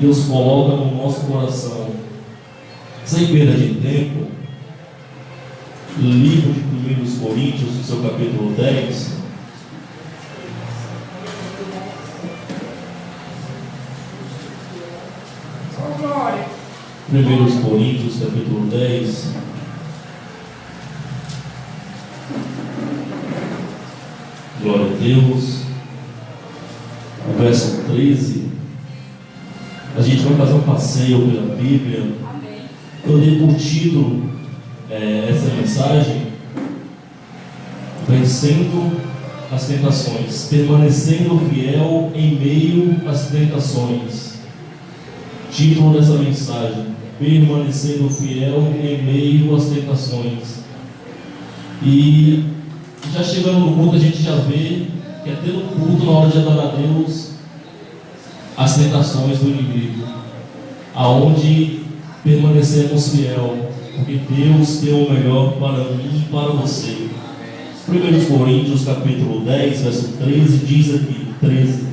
Deus coloca no nosso coração. Sem perda de tempo, livro de 1 Coríntios, no seu capítulo 10. Glória. 1 Coríntios, capítulo 10. Glória a Deus. O verso 13. A gente vai fazer um passeio pela Bíblia. Amém. Eu dei por título essa mensagem: Vencendo as tentações, permanecendo fiel em meio às tentações. Título dessa mensagem: permanecendo fiel em meio às tentações. E já chegando no culto, a gente já vê que até no culto, na hora de adorar a Deus, as tentações do inimigo, aonde permanecemos fiel, porque Deus tem o melhor para mim e para você. 1 Coríntios capítulo 10, verso 13, diz aqui, 13: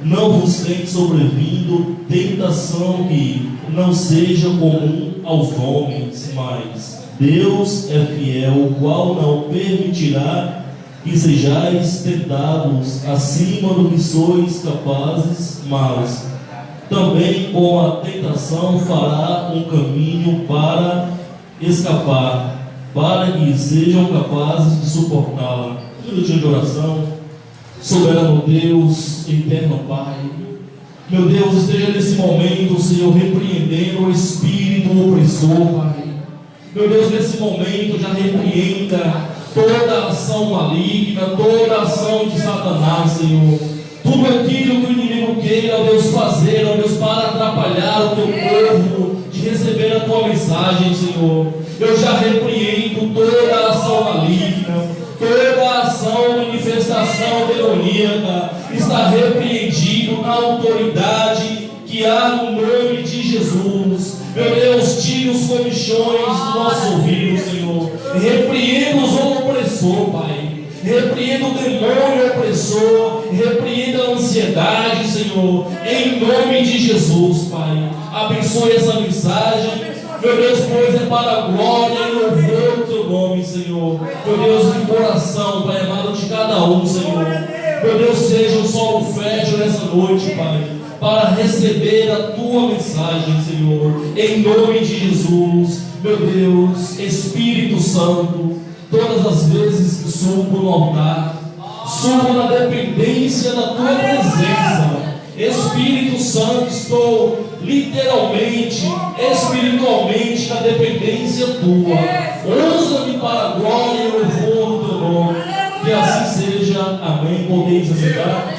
Não vos tem sobrevindo tentação que não seja comum aos homens, mas Deus é fiel, o qual não permitirá que sejais tentados acima do que sois capazes, mas também com a tentação fará um caminho para escapar, para que sejam capazes de suportá-la. Um minutinho de oração. Soberano Deus, eterno Pai, meu Deus, esteja nesse momento, Senhor, repreendendo o espírito opressor, Pai. Meu Deus, nesse momento já repreenda toda ação maligna, toda ação de Satanás, Senhor. Tudo aquilo que o inimigo queira, ó Deus, fazer, ó Deus, para atrapalhar o teu povo de receber a tua mensagem, Senhor. Eu já repreendo toda a ação maligna, toda a ação, manifestação demoníaca, está repreendido na autoridade que há no nome de Jesus. Meu Deus, tire os comichões do nosso ouvido, Senhor. Repreenda os opressor, Pai. Repreenda o demônio opressor. Repreenda a ansiedade, Senhor. Em nome de Jesus, Pai. Abençoe essa mensagem. Meu Deus, pois é para a glória e louvor do teu nome, Senhor. Meu Deus, de coração, Pai amado, de cada um, Senhor. Meu Deus, seja um solo fértil nessa noite, Pai, para receber a tua mensagem, Senhor, em nome de Jesus. Meu Deus, Espírito Santo, todas as vezes que subo no altar, subo na dependência da tua presença. Espírito Santo, estou literalmente, espiritualmente na dependência tua. Usa-me para a glória e louvor do teu nome. Que assim seja. Amém. Podeis aceitar?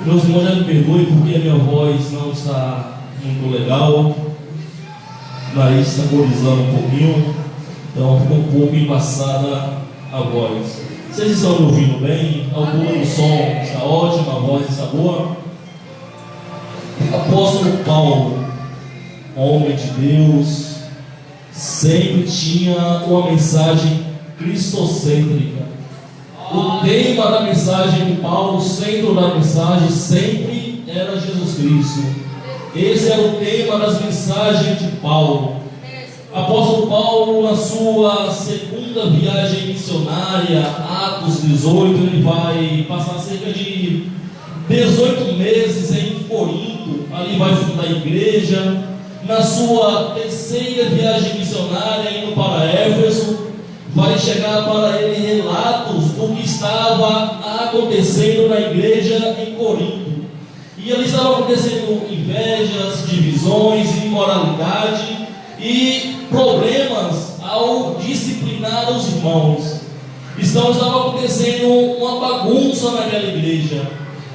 Meus irmãos, já me perdoem porque a minha voz não está muito legal. O nariz está corizando um pouquinho, então ficou um pouco embaçada a voz. Vocês estão me ouvindo bem? A altura do som está ótima, a voz está boa? Apóstolo Paulo, homem de Deus, sempre tinha uma mensagem cristocêntrica. O tema da mensagem de Paulo, o centro da mensagem, sempre era Jesus Cristo. Esse era o tema das mensagens de Paulo. Apóstolo Paulo, na sua segunda viagem missionária, Atos 18, ele vai passar cerca de 18 meses em Corinto. Ali vai fundar a igreja. Na sua terceira viagem missionária, indo para Éfeso, vai chegar para ele relatos do que estava acontecendo na igreja em Corinto. E ali estavam acontecendo invejas, divisões, imoralidade e problemas ao disciplinar os irmãos. Estava acontecendo uma bagunça naquela igreja.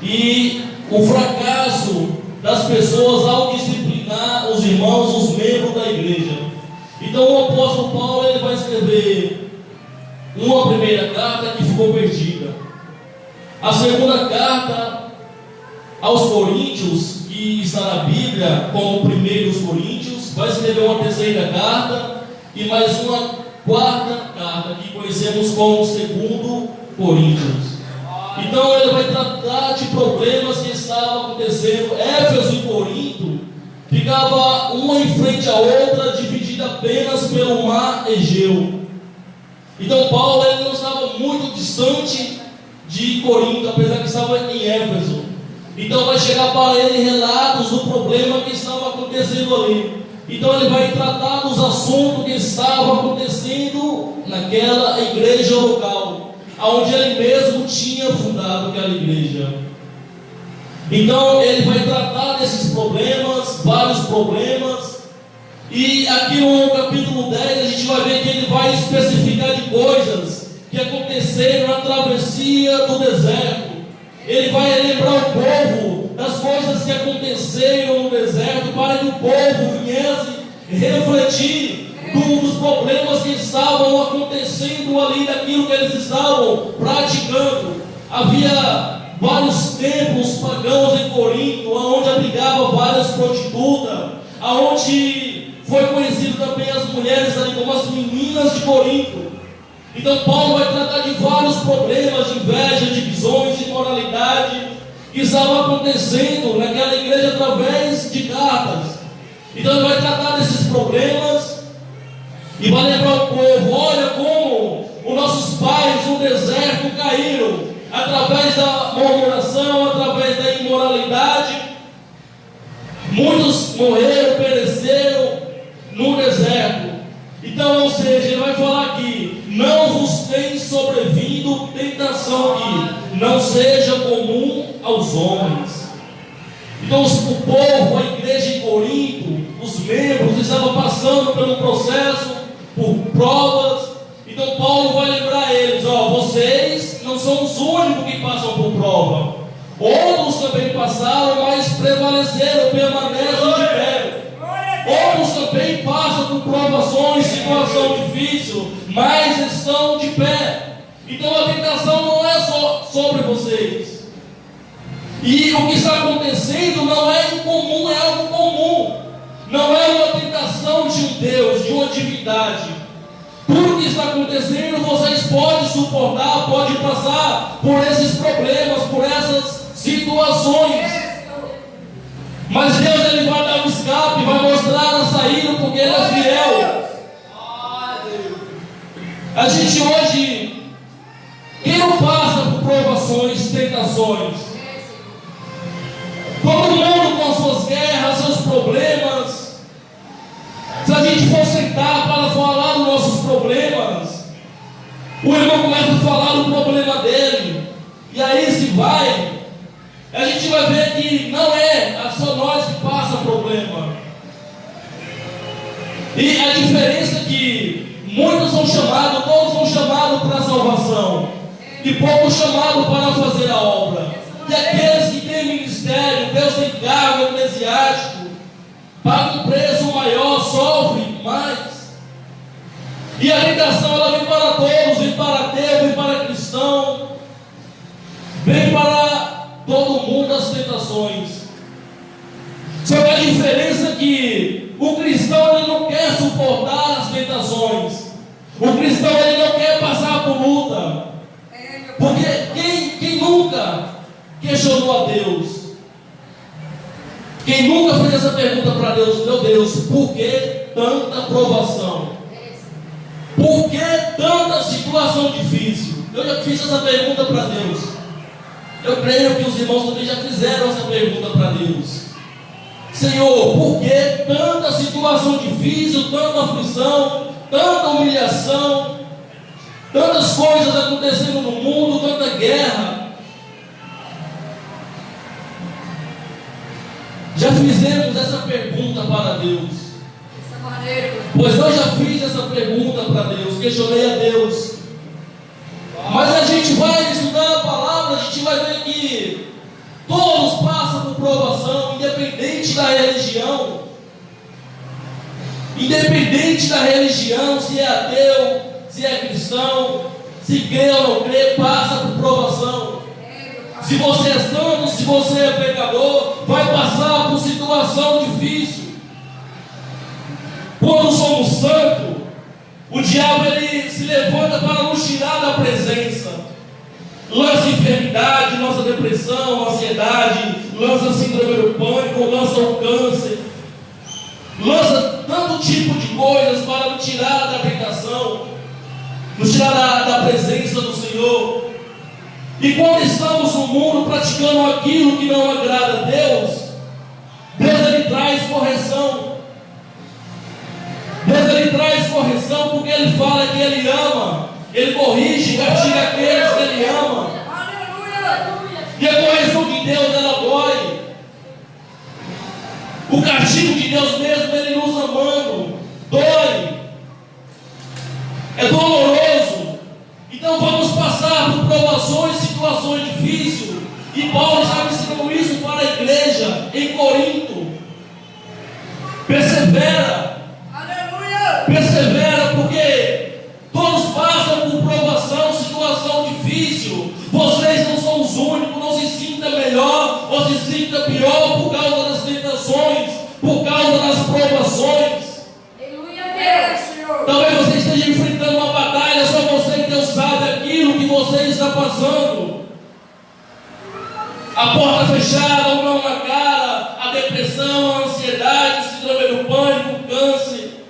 E o fracasso das pessoas ao disciplinar os irmãos, os membros da igreja. Então o apóstolo Paulo ele vai escrever uma primeira carta que ficou perdida. A segunda carta aos Coríntios, que está na Bíblia como 1 Coríntios, vai escrever uma terceira carta e mais uma quarta carta, que conhecemos como 2 Coríntios. Então ele vai tratar de problemas que estavam ficava uma em frente à outra, dividida apenas pelo mar Egeu. Então Paulo ele não estava muito distante de Corinto, apesar que estava em Éfeso. Então vai chegar para ele relatos do problema que estava acontecendo ali. Então ele vai tratar dos assuntos que estavam acontecendo naquela igreja local, onde ele mesmo tinha fundado aquela igreja. Então ele vai tratar desses problemas, vários problemas. E aqui no capítulo 10 a gente vai ver que ele vai especificar de coisas que aconteceram na travessia do deserto. Ele vai lembrar o povo das coisas que aconteceram no deserto, para que o povo viesse refletir dos problemas que estavam acontecendo ali, daquilo que eles estavam praticando. Havia vários templos pagãos em Corinto, onde abrigava várias prostitutas, aonde foi conhecido também as mulheres ali como as meninas de Corinto. Então Paulo vai tratar de vários problemas de inveja, divisões, imoralidade que estavam acontecendo naquela igreja através de cartas. Então ele vai tratar desses problemas e vai lembrar o povo: olha como os nossos pais no deserto caíram, através da murmuração, através da imoralidade. Muitos morreram, pereceram no deserto. Então, ou seja, ele vai falar aqui: não vos tem sobrevindo tentação que não seja comum aos homens. Então o povo, a igreja em Corinto, os membros estavam passando pelo processo, por provas. Então Paulo vai lembrar eles: ó, vocês não são os únicos que passam por prova. Outros também passaram, mas prevaleceram, permanecem de pé. Outros também passam por provações, situação difícil, mas estão de pé. Então a tentação não é só sobre vocês. E o que está acontecendo não é incomum, é algo comum. Não é uma tentação de um Deus, de uma divindade. Tudo que está acontecendo, vocês podem suportar, podem passar por esses problemas, por essas situações. Mas Deus ele vai dar um escape, vai mostrar a saída, porque Ele é fiel. A gente hoje, quem não passa por provações, tentações? Todo mundo com as suas guerras, seus problemas. Se a gente for sentar para falar dos nossos problemas, o irmão começa a falar do problema dele, e aí se vai, a gente vai ver que não é só nós que passa problema. E a diferença é que muitos são chamados, todos são chamados para a salvação, e poucos chamados para fazer a obra. E aqueles que têm ministério, Deus tem cargo eclesiástico, paga um preço maior, sofre mais. E a tentação ela vem para todos, vem para ateu, vem para cristão, vem para todo mundo as tentações. Só que a diferença é que o cristão ele não quer suportar as tentações. O cristão ele não quer passar por luta. Porque quem nunca questionou a Deus? Quem nunca fez essa pergunta para Deus: meu Deus, por que tanta provação? Por que tanta situação difícil? Eu já fiz essa pergunta para Deus. Eu creio que os irmãos também já fizeram essa pergunta para Deus. Senhor, por que tanta situação difícil, tanta aflição, tanta humilhação, tantas coisas acontecendo no mundo, tanta guerra? Já fizemos essa pergunta para Deus. Pois eu já fiz essa pergunta para Deus, questionei a Deus. Mas a gente vai estudar a palavra, a gente vai ver que todos passam por provação, independente da religião. Independente da religião, se é ateu, se é cristão, se crê ou não crê, passa por provação. Se você é santo, se você é pecador, vai passar por situação difícil. Quando somos santos, o diabo ele se levanta para nos tirar da presença. Lança enfermidade, lança depressão, ansiedade, lança síndrome do pânico, lança o câncer. presença do Senhor. E quando estamos no mundo praticando aquilo que não agrada a Deus, Deus ele traz correção. Deus ele traz correção porque Ele fala que Ele ama. Ele corrige e castiga aqueles que Ele ama. E a correção de Deus, ela dói. O castigo de Deus mesmo, Ele nos amando, dói. É doloroso. Então vamos passar por provações, situações difíceis. E Paulo estava ensinando isso para a igreja em Corinto. Persevera. Persevera, porque todos passam por provação, situação difícil. Vocês não são os únicos. Não se sinta melhor ou se sinta pior por causa das tentações, por causa das provações. Talvez você esteja enfrentando uma batalha, só você e Deus sabe aquilo que você está passando. A porta fechada, o não na cara, a depressão, a ansiedade, o síndrome do pânico, o câncer,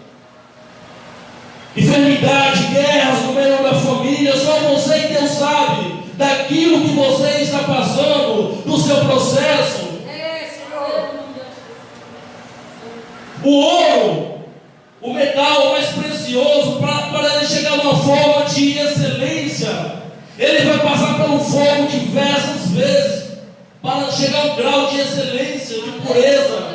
enfermidade, guerras no meio da família. Só você e Deus sabe daquilo que você está passando, do seu processo. O ouro, o metal mais precioso, para ele chegar a uma forma de excelência, ele vai passar pelo fogo diversas vezes, para chegar a um grau de excelência, de pureza.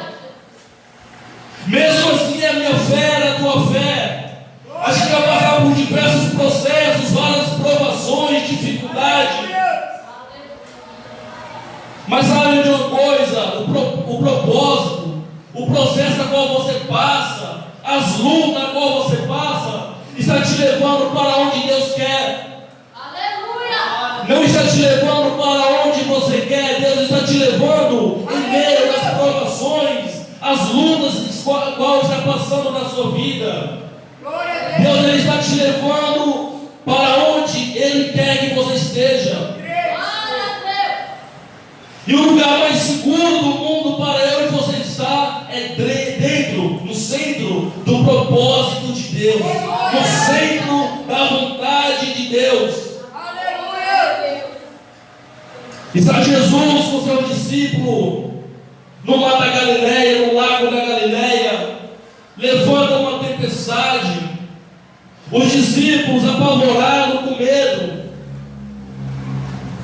Mesmo assim, a minha fé, a tua fé, a gente vai passar por diversos processos, várias provações, dificuldades. Mas sabe de uma coisa? O propósito, o processo a qual você passa, as lutas a qual você passa, está te levando para onde Deus quer. Aleluia! Não está te levando para onde você quer. Deus está te levando em meio às provações, as lutas qual está passando na sua vida. Deus ele está te levando para onde Ele quer que você esteja. E o lugar mais seguro do mundo para eu e você estar é dentro, no centro do propósito de Deus, no centro da vontade de Deus. Está Jesus com seu discípulo no mar da Galileia, no lago da Galileia, levanta uma tempestade. Os discípulos apavorados com medo.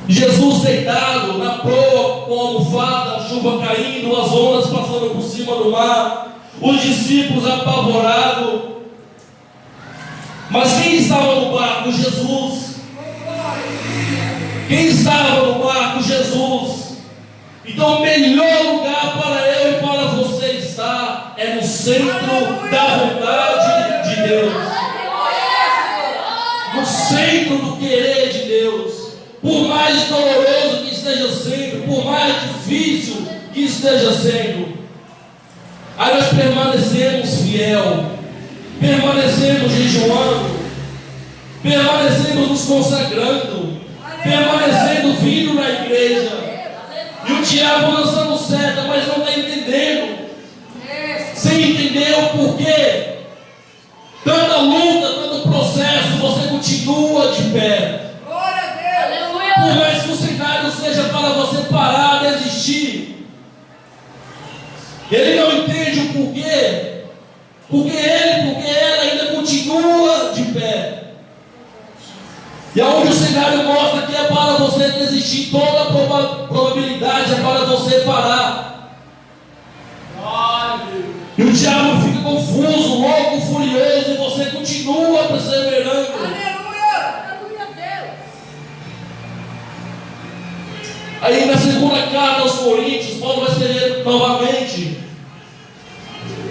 Jesus deitado na proa com a almofada, a chuva caindo, as ondas passando por cima do mar. Os discípulos apavorados. Mas quem estava no barco? Jesus. Quem estava no barco? Jesus. Então o melhor lugar para eu e para você estar é no centro da vontade de Deus, no centro do querer de Deus. Por mais doloroso que esteja sendo, por mais difícil que esteja sendo, aí nós permanecemos fiel, permanecemos jejuando, permanecemos nos consagrando, permanecendo vindo na igreja. E o diabo lançando seta, mas não está entendendo, sem entender o porquê. Tanta luta, tanto processo, você continua de pé. Por mais que o cenário seja para você parar, desistir, ele não entende o porquê, porque ela ainda continua de pé. E aonde o cenário mostra que é para você desistir, toda a probabilidade é para você parar. E o diabo fica confuso, louco, furioso, e você continua perseverando. Aí na segunda carta aos Coríntios, Paulo vai escrever novamente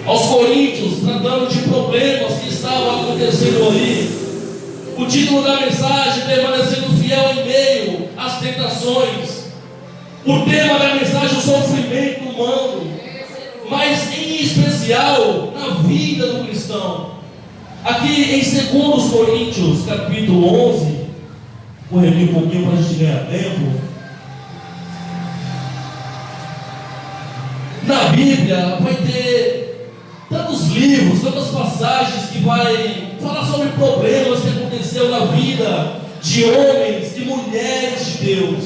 aos Coríntios, tratando de problemas que estavam acontecendo ali. O título da mensagem: permanecendo fiel em meio às tentações. O tema da mensagem: o sofrimento humano, mas em especial na vida do cristão. Aqui em 2 Coríntios, capítulo 11, vou repetir um pouquinho para a gente ganhar tempo. Na Bíblia vai ter tantos livros, tantas passagens que vai falar sobre problemas que aconteceu na vida de homens e mulheres de Deus.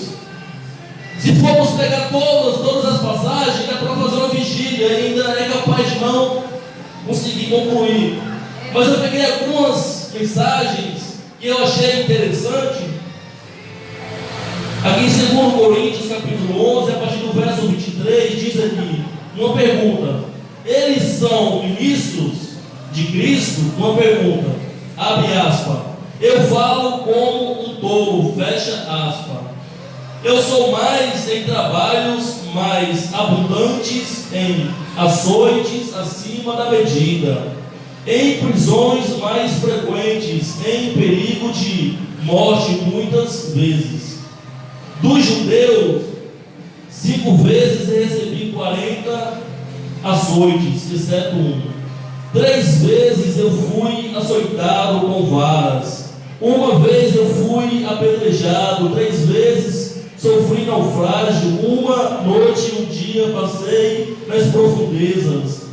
Se formos pegar todas as passagens, é para fazer uma vigília, ainda é capaz de não conseguir concluir. Mas eu peguei algumas mensagens que eu achei interessante. Aqui em 2 Coríntios capítulo 11, a partir do verso 23, diz aqui, uma pergunta: eles são ministros de Cristo? Uma pergunta, abre aspas, eu falo como um tolo, fecha aspas. Eu sou mais em trabalhos mais abundantes, em açoites acima da medida, em prisões mais frequentes, em perigo de morte muitas vezes. Dos judeus, 5 vezes recebi 40 açoites, exceto um. 3 vezes eu fui açoitado com varas. 1 vez eu fui apedrejado. 3 vezes sofri naufrágio. 1 noite e 1 dia passei nas profundezas.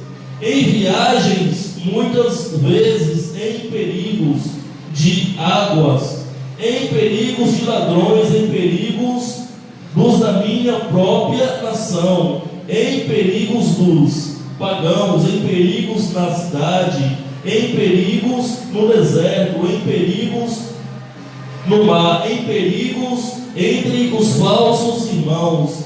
Em viagens, muitas vezes em perigos de águas, em perigos de ladrões, em perigos dos da minha própria nação, em perigos dos pagãos, em perigos na cidade, em perigos no deserto, em perigos no mar, em perigos entre os falsos irmãos,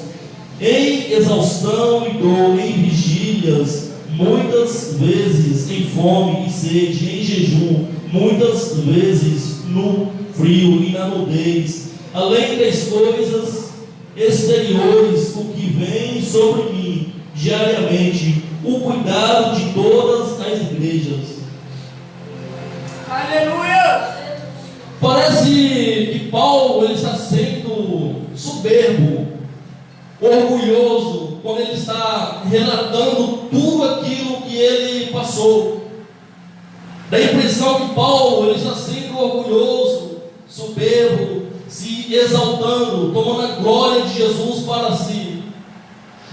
em exaustão e dor, em vigílias, muitas vezes em fome e sede, em jejum, muitas vezes no frio e na nudez, além das coisas exteriores, o que vem sobre mim diariamente, o cuidado de todas as igrejas. Aleluia! Parece que Paulo ele está sendo soberbo, orgulhoso, quando ele está relatando tudo aquilo que ele passou. Dá a impressão que Paulo ele está sendo orgulhoso, soberbo, se exaltando, tomando a glória de Jesus para si.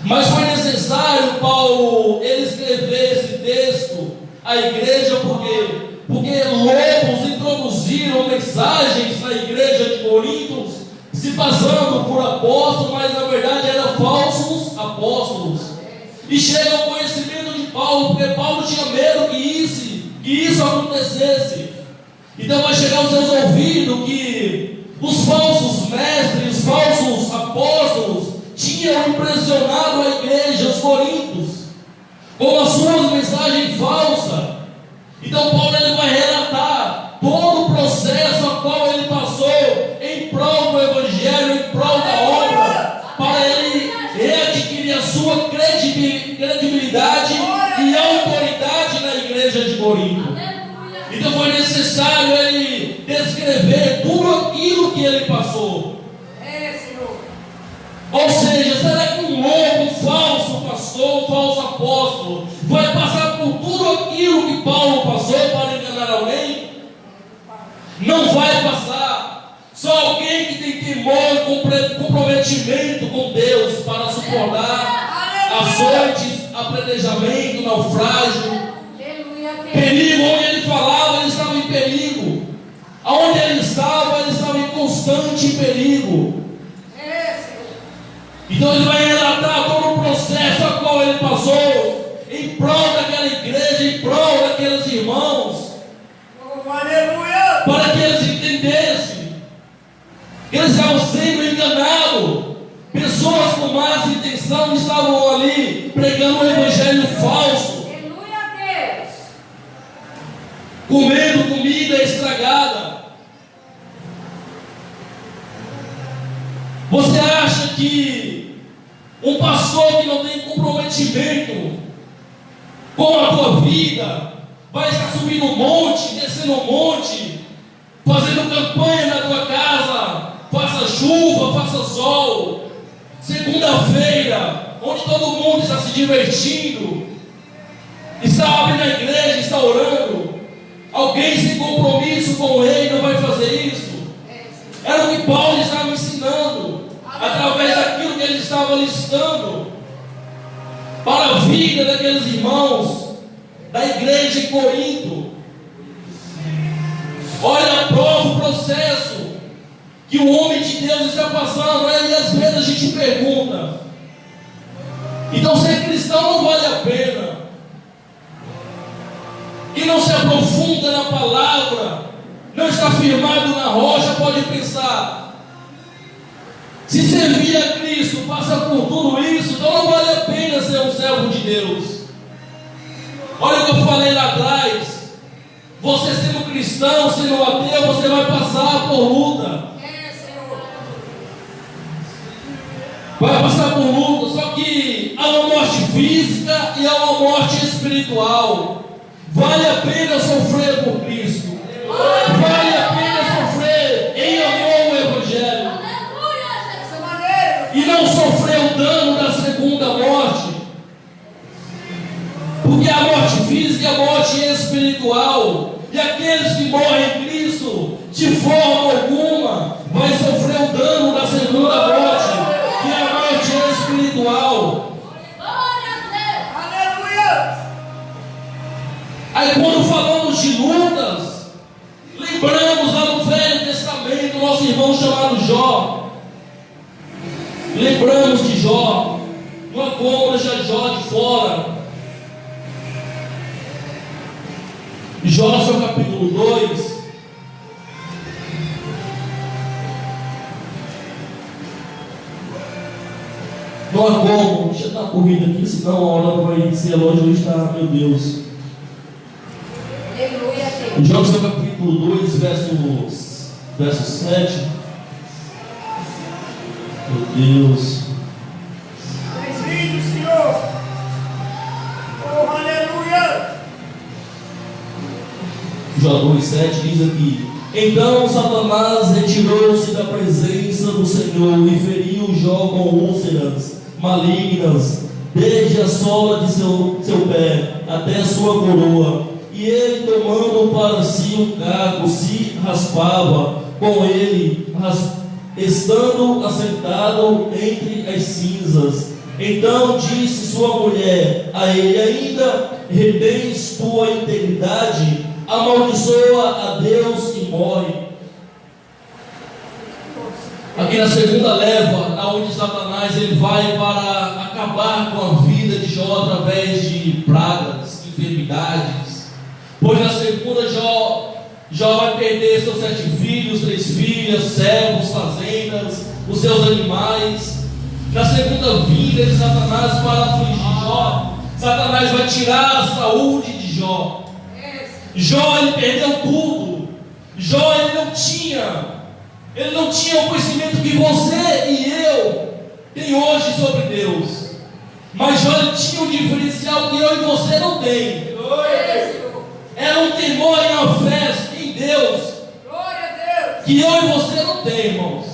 Mas foi necessário Paulo ele escrever esse texto à igreja, porque lobos introduziram mensagens na igreja de Corinto, se passando por apóstolos, mas na verdade eram falsos apóstolos. E chega ao conhecimento de Paulo, porque Paulo tinha medo que isso acontecesse. Então vai chegar aos seus ouvidos que os falsos mestres, os falsos apóstolos tinham impressionado a igreja, os coríntios, com as suas mensagens falsas. Então Paulo ele vai relatar todo o processo a qual ele passou em prol do evangelho, em prol da obra, para ele readquirir a sua credibilidade e autoridade na igreja de Corinto. Então foi necessário ele descrever tudo aquilo que ele passou. Ou seja, será que um lobo, um falso pastor, um falso apóstolo, vai passar por tudo aquilo que Paulo passou para enganar alguém? Não vai passar. Só alguém que tem temor e comprometimento com Deus para suportar açoites, apedrejamento, naufrágio, perigo. Onde ele falava, ele estava em perigo. Aonde ele estava em constante perigo. Então ele vai relatar todo o processo a qual ele passou em prol daquela igreja, em prol daqueles irmãos. Aleluia! Para que eles entendessem que eles estavam sendo enganados. Pessoas com más intenção estavam ali pregando um evangelho falso, comendo comida estragada. Você acha que um pastor que não tem comprometimento com a tua vida vai estar subindo um monte, descendo um monte, fazendo campanha na tua casa, faça chuva, faça sol, segunda-feira, onde todo mundo está se divertindo, está abrindo a igreja, está orando? Alguém sem compromisso com o reino vai fazer isso? Era o que Paulo estava ensinando, através daquilo que ele estava listando para a vida daqueles irmãos da igreja em Corinto. Olha, prova o processo que o homem de Deus está passando, né? E às vezes a gente pergunta: então ser cristão não vale a pena? Quem não se aprofunda na palavra, não está firmado na rocha, pode pensar: se servir a Cristo, passa por tudo isso, então não vale a pena ser um servo de Deus. Olha o que eu falei lá atrás: você sendo cristão, sendo ateu, você vai passar por luta. Vai passar por luta, só que há uma morte física e há uma morte espiritual. Vale a pena sofrer por Cristo. Vale a pena sofrer em amor ao Evangelho. E não sofrer o dano da segunda morte. Porque a morte física é a morte espiritual. E aqueles que morrem em Cristo, de forma alguma, vai sofrer o dano da segunda morte, que é a morte espiritual. Aí quando falamos de lutas, lembramos lá no Velho Testamento, nosso irmão chamado Jó. Lembramos de Jó, uma cômoda de Jó de fora. Jó, seu capítulo 2. Não há como, deixa eu dar uma corrida aqui, senão a hora vai ser longe, hoje está, meu Deus. Jó, seu capítulo 2, verso 7. Meu Deus. Bem-vindo, Senhor. Oh, aleluia. Jó 2,7 diz aqui: então Satanás retirou-se da presença do Senhor e feriu Jó com úlceras malignas, desde a sola de seu pé até a sua coroa. E ele, tomando para si um caco, se raspava com ele, estando assentado entre as cinzas. Então disse sua mulher a ele: ainda retens tua integridade? Amaldiçoa a Deus e morre. Aqui na segunda leva, aonde Satanás ele vai para acabar com a vida de Jó através de pragas, enfermidades. Pois na segunda Jó vai perder seus 7 filhos, 3 filhas, servos, fazendas, os seus animais. Na segunda vinda de Satanás para afligir Jó, Satanás vai tirar a saúde de Jó. Jó ele perdeu tudo. Jó ele não tinha o conhecimento que você e eu tem hoje sobre Deus. Mas Jó ele tinha um diferencial que eu e você não tem. Era um temor e uma fé em Deus que eu e você não tem, irmãos.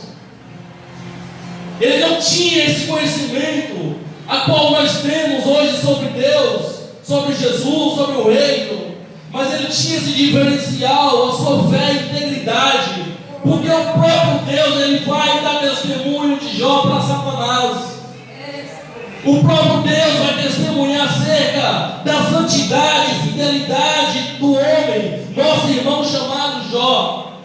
Ele não tinha esse conhecimento a qual nós temos hoje sobre Deus, sobre Jesus, sobre o reino. Mas ele tinha esse diferencial, a sua fé e integridade, porque o próprio Deus ele vai dar testemunho de Jó para Satanás. O próprio Deus vai testemunhar acerca da santidade e fidelidade do homem, nosso irmão chamado Jó.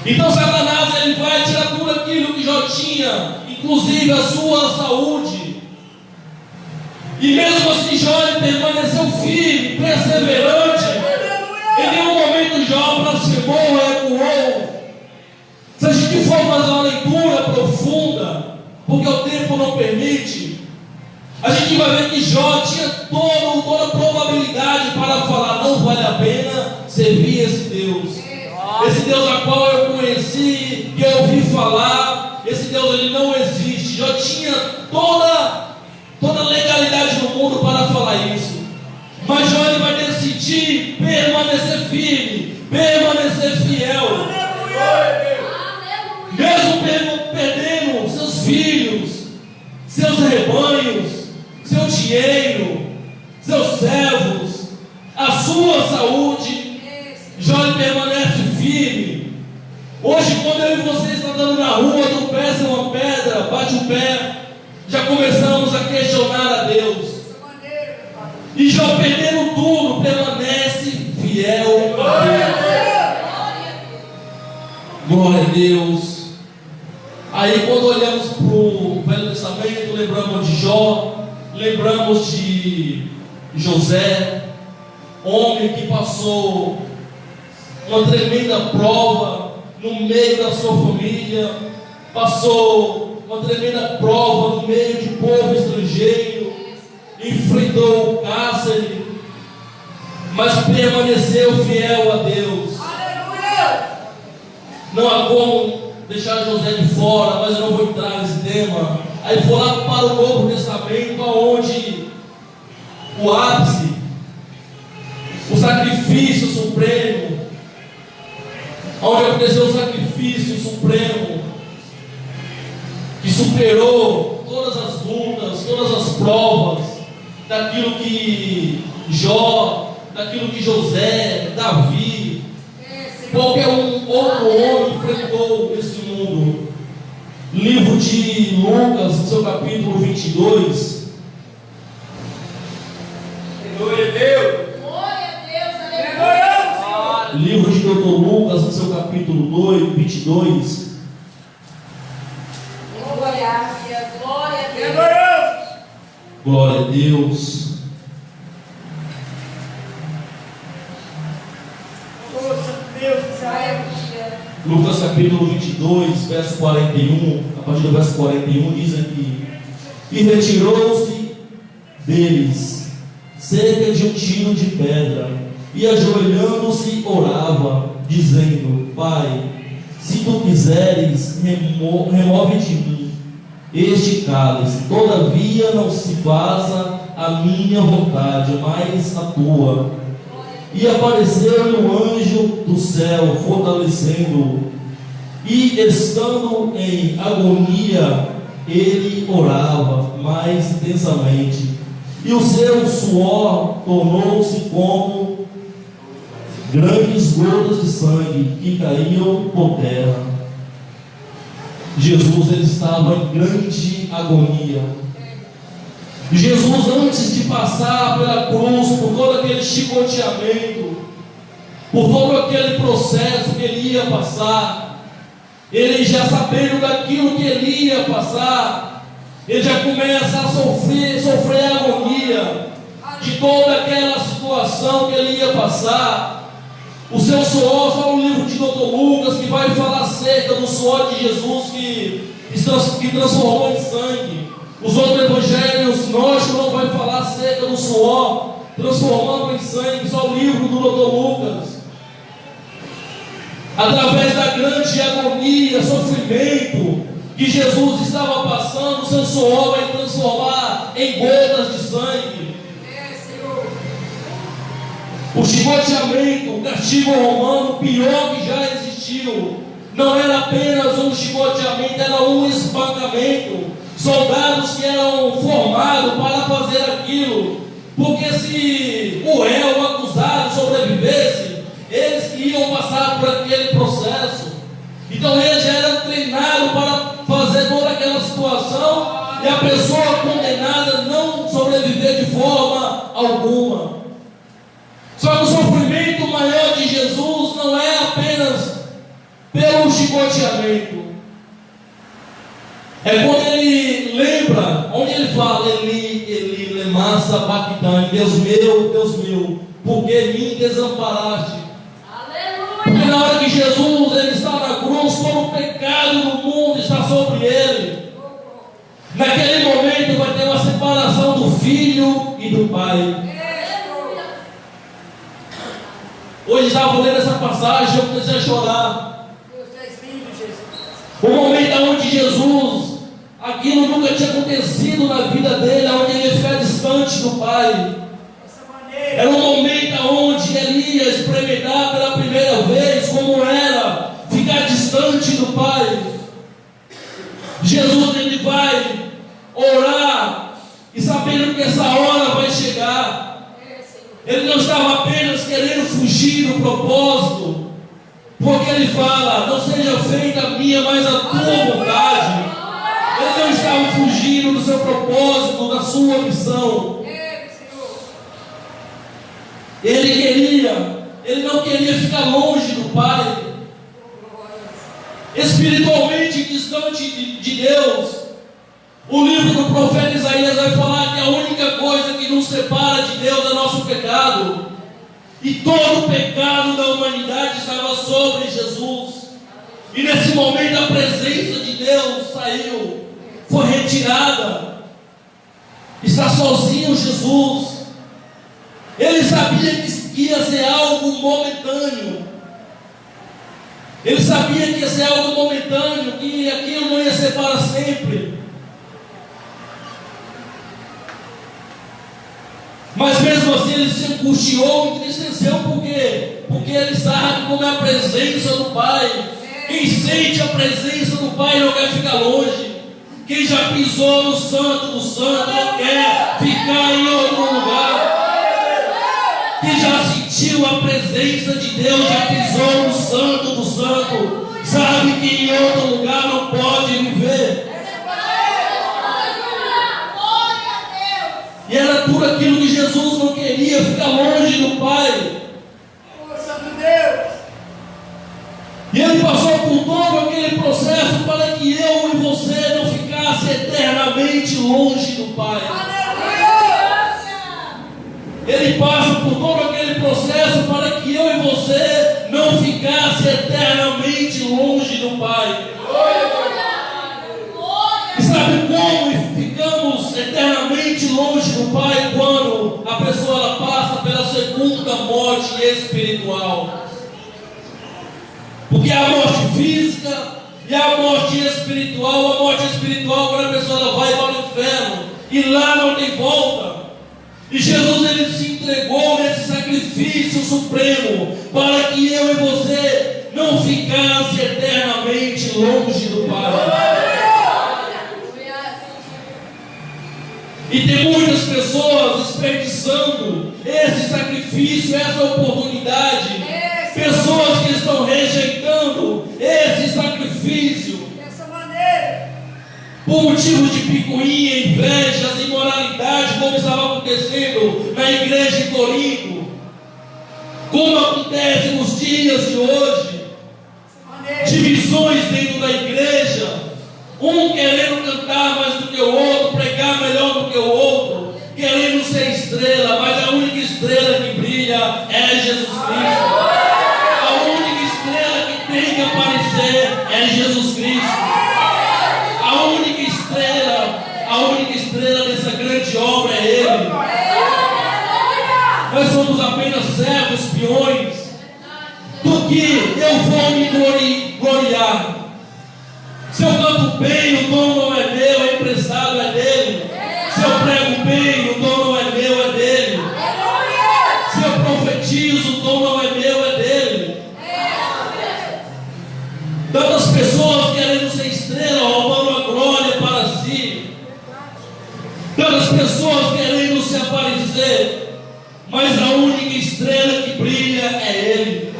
Então Satanás ele vai tirar tudo aquilo que Jó tinha, inclusive a sua saúde. E mesmo assim Jó ele permaneceu firme, perseverante. Em nenhum momento Jó blasfemou, recuou. Se a gente for fazer uma leitura profunda, porque o tempo não permite, a gente vai ver que Jó tinha toda a probabilidade para falar: não vale a pena servir esse Deus. Esse Deus a qual eu conheci, que eu ouvi falar, esse Deus ele não existe. Jó tinha toda a legalidade do mundo para falar isso. Mas Jó ele vai decidir permanecer firme, permanecer fiel. Mesmo perdendo seus filhos, seus rebanhos, seu dinheiro, seus servos, a sua saúde, Jó ele permanece firme. Hoje, quando eu e você estamos andando na rua, tropeça uma pedra, bate o pé, já começamos a questionar a Deus. E Jó, perdendo tudo, permanece fiel a Deus. Glória Deus. Aí quando olhamos para o Velho Testamento, lembramos de Jó, lembramos de José, homem que passou uma tremenda prova no meio da sua família, passou uma tremenda prova no meio de povo estrangeiro, enfrentou o cárcere, mas permaneceu fiel a Deus. Aleluia! Não há como deixar José de fora, mas eu não vou entrar nesse tema. Aí vou lá para o Novo Testamento, onde o ápice, o sacrifício supremo, onde aconteceu o sacrifício supremo, que superou todas as lutas, todas as provas, daquilo que Jó, daquilo que José, Davi, qualquer outro homem enfrentou esse mundo. Livro de Lucas, no seu capítulo 22. Glória a Deus! Aleluia! Livro de Dr. Lucas, no seu capítulo 22. Glória a Deus! Glória a Deus. Lucas capítulo 22, verso 41, a partir do verso 41 diz aqui: e retirou-se deles cerca de um tiro de pedra, e ajoelhando-se orava, dizendo: Pai, se tu quiseres, remove de mim este cálice, todavia não se faça a minha vontade, mas a tua. E apareceu-lhe um anjo do céu, fortalecendo-o. E estando em agonia, ele orava mais intensamente. E o seu suor tornou-se como grandes gotas de sangue que caíam por terra. Jesus, ele estava em grande agonia. Jesus, antes de passar pela cruz, por todo aquele chicoteamento, por todo aquele processo que ele ia passar, ele já sabendo daquilo que ele ia passar, ele já começa a sofrer a agonia de toda aquela situação que ele ia passar. O seu suor, só no livro de Dr. Lucas, que vai falar acerca do suor de Jesus que transformou em sangue. Os outros evangelhos gnósticos não vai falar acerca do suor transformando em sangue, só o livro do Dr. Lucas. Através da grande agonia, sofrimento que Jesus estava passando, o seu suor vai transformar em gotas de sangue. O chicoteamento, o castigo romano, pior que já existiu, não era apenas um chicoteamento, era um espancamento. Soldados que eram formados para fazer aquilo, porque se o réu, o acusado, sobrevivesse, eles iam passar por aquele processo. Então eles já eram treinados para fazer toda aquela situação e a pessoa condenada não sobreviver de forma alguma. Só que o sofrimento maior de Jesus não é apenas pelo chicoteamento. É quando ele lembra, onde ele fala: Eli, lema sabachthani, Deus meu, por que me desamparaste? Aleluia. Porque na hora que Jesus ele está na cruz, todo o pecado do mundo está sobre ele. Naquele momento vai ter uma separação do filho e do pai. Hoje estava lendo essa passagem, eu comecei a chorar. O momento onde Jesus, aquilo nunca tinha acontecido na vida dele, onde ele fica distante do Pai. Era um momento onde ele ia experimentar pela primeira vez como era ficar distante do Pai. Jesus, ele vai orar e sabendo que essa hora vai chegar. Ele não estava apenas querendo fugir do propósito, porque ele fala: não seja feita a minha, mas a tua vontade. Ele não estava fugindo do seu propósito, da sua missão. Ele não queria ficar longe do Pai. espiritualmente distante de Deus. O livro do profeta Isaías vai falar que a única coisa que nos separa de Deus é nosso pecado. E todo o pecado da humanidade estava sobre Jesus. E nesse momento a presença de Deus saiu, foi retirada. Está sozinho Jesus. Ele sabia que ia ser algo momentâneo. Ele sabia que ia ser algo momentâneo, que aquilo não ia ser para sempre. Mas mesmo assim ele se angustiou e entristeceu. Por quê? Porque ele sabe como é a presença do Pai. Quem sente a presença do Pai não quer ficar longe. Quem já pisou no Santo do Santo não quer ficar em outro lugar. Quem já sentiu a presença de Deus, já pisou no Santo do Santo, sabe que em outro lugar não pode viver. E era tudo aquilo que Jesus não queria, ficar longe do Pai. E ele passou por todo aquele processo para que eu e você não ficasse eternamente longe do Pai. Ele passa por todo aquele processo para que eu e você não ficasse eternamente longe do Pai. E sabe como ficamos eternamente longe do Pai? Quando a pessoa ela passa pela segunda morte espiritual. Porque a morte física e a morte espiritual. A morte espiritual, quando a pessoa ela vai para o inferno e lá não tem volta. E Jesus ele se entregou nesse sacrifício supremo para que eu e você não ficasse eternamente longe do Pai. E tem muitas pessoas desperdiçando esse sacrifício, essa oportunidade. Pessoas que estão rejeitando esse sacrifício por motivo de picuinha, invejas, imoralidade, como estava acontecendo na igreja de Corinto, como acontece nos dias de hoje. Divisões dentro da igreja, um querendo cantar mais do que o outro, pregar melhor do que o outro, querendo ser estrela, mas a única estrela que brilha é Jesus Cristo. A única estrela que tem que aparecer é Jesus Cristo. A única estrela dessa grande obra é Ele. Nós somos apenas servos, peões, do que eu vou me gloriar. Se eu canto bem, o dom não é meu, é emprestado, é dele. Se eu prego bem, o dom não é meu, é dele. Se eu profetizo, o dom não é meu, é dele. Tantas pessoas querendo ser estrela, roubando a glória para si. Tantas pessoas querendo se aparecer, mas a única estrela que brilha é Ele.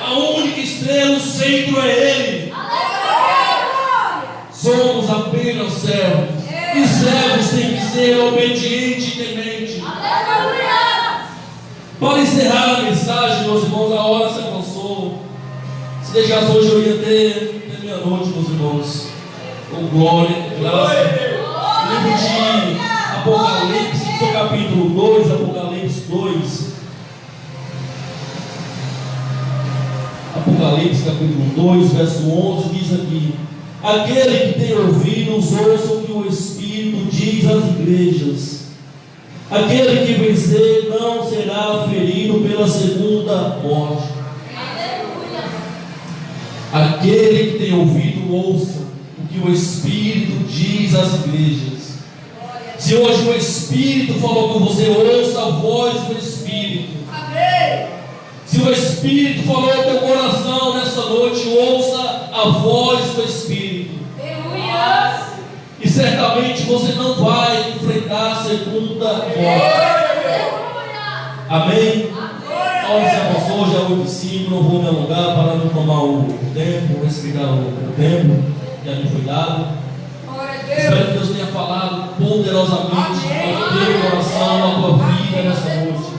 A única estrela, o centro é Ele. Somos apenas servos. E servos têm que ser obedientes e tementes. Para encerrar a mensagem, meus irmãos, a hora se avançou. Se deixasse hoje eu ia ter meia-noite, meus irmãos. Com glória, graça. Livro de Apocalipse, seu capítulo 2, Apocalipse 2. Apocalipse capítulo 2, verso 11, diz aqui: aquele que tem ouvidos, ouça o que o Espírito diz às igrejas. Aquele que vencer não será ferido pela segunda morte. Aquele que tem ouvido, ouça o que o Espírito diz às igrejas. Se hoje o Espírito falou com você, ouça a voz do Espírito. Se o Espírito falou ao teu coração nessa noite, ouça a voz do Espírito. E certamente você não vai enfrentar a segunda morte. Amém? Olha, se avançou, já 8h05, não vou me alongar para não tomar o tempo, respeitar o tempo que a mim foi dado. Espero que Deus tenha falado poderosamente ao teu coração, à tua vida nessa noite.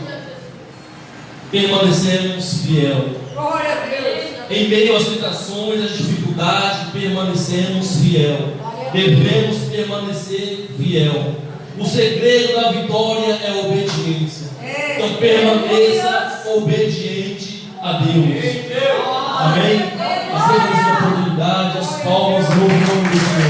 Permanecemos fiel. Em meio às tentações, às dificuldades, permanecemos fiel. Devemos permanecer fiel. O segredo da vitória é a obediência. Então permaneça obediente a Deus. Amém? Aceita essa oportunidade, as palmas no nome do Senhor.